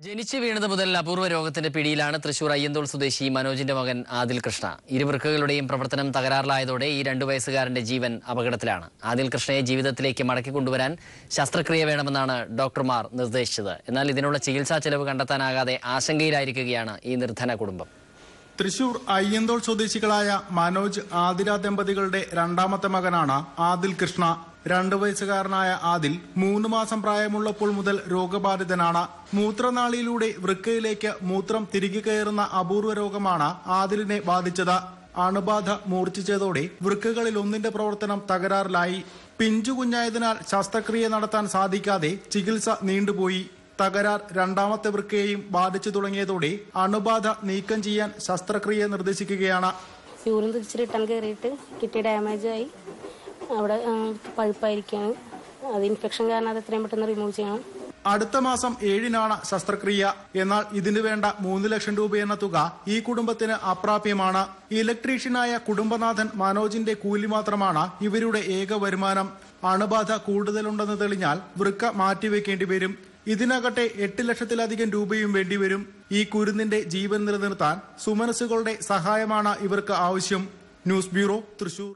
ജനിച്ചു വീണത് മുതൽ അപൂർവ രോഗത്തിന്റെ പിടിയിലാണ് തൃശൂർ അയ്യന്തോൾ സ്വദേശി മനോജിന്റെ മകൻ ആദിൽ കൃഷ്ണ. ഇരുവൃക്കകളുടെയും പ്രവർത്തനം തകരാറിലായതോടെ ഈ 2 വയസ്സുകാരന്റെ ജീവൻ അപകടത്തിലാണ്. ആദിൽ കൃഷ്ണയെ ജീവിതത്തിലേക്ക് മടക്കിക്കൊണ്ടുവരാൻ ശസ്ത്രക്രിയ വേണമെന്നാണ് ഡോക്ടർമാർ നിർദ്ദേശിച്ചത്. എന്നാൽ ഇതിനുള്ള ചികിത്സാ ചെലവ് കണ്ടെത്താനാകാതെ ആശങ്കയിലായിരിക്കുകയാണ് ഈ നിർധന കുടുംബം. തൃശൂർ അയ്യന്തോൾ സ്വദേശികളായ മനോജ് ആതിര ദമ്പതികളുടെ രണ്ടാമത്തെ മകനാണ് ആദിൽ കൃഷ്ണ. 2 വയസ്സുകാരനായ ആദിൽ 3 മാസം പ്രായമുള്ളപ്പോൾ മുതൽ രോഗബാധിതനാണ്. മൂത്രനാളിയിലൂടെ വൃക്കയിലേക്ക് മൂത്രം തിരികെ കയറുന്ന അപൂർവ രോഗമാണ് ആദിലിനെ ബാധിച്ചത്. അണുബാധ മൂർച്ഛിച്ചതോടെ വൃക്കകളിൽ ഒന്നിന്റെ പ്രവർത്തനം തകരാറിലായി. പിഞ്ചുകുഞ്ഞായതിനാൽ ശസ്ത്രക്രിയ നടത്താൻ സാധിക്കാതെ ചികിത്സ നീണ്ടുപോയി. തകരാർ രണ്ടാമത്തെ വൃക്കയെയും ബാധിച്ചു തുടങ്ങിയതോടെ അണുബാധ നീക്കം ചെയ്യാൻ ശസ്ത്രക്രിയ നിർദ്ദേശിക്കുകയാണ്. യൂറിൻ തിരിച്ചിട്ടാൻ കയറിയിട്ട് കിഡ്നി ഡാമേജ് ആയി, അവിടെ പഴുപ്പായിരിക്കുകയാണ്. അത് ഇൻഫെക്ഷൻ കാരണം അത് എത്രയും പെട്ടെന്ന് റിമൂവ് ചെയ്യണം. അടുത്ത മാസം 7-നാണ് ശസ്ത്രക്രിയ. എന്നാൽ ഇതിനു വേണ്ട 3 ലക്ഷം രൂപ എന്ന തുക ഈ കുടുംബത്തിന് അപ്രാപ്യമാണ്. ഇലക്ട്രീഷ്യനായ കുടുംബനാഥൻ മനോജിന്റെ കൂലി മാത്രമാണ് ഇവരുടെ ഏക വരുമാനം. അണുബാധ കൂടുതലുണ്ടെന്ന് തെളിഞ്ഞാൽ വൃക്ക മാറ്റിവെക്കേണ്ടി വരും. ഇതിനകട്ടെ 8 ലക്ഷത്തിലധികം രൂപയും വേണ്ടിവരും. ഈ കുരുന്നിന്റെ ജീവൻ നിലനിർത്താൻ സുമനസ്സുകളുടെ സഹായമാണ് ഇവർക്ക് ആവശ്യം. News bureau, Thrissur.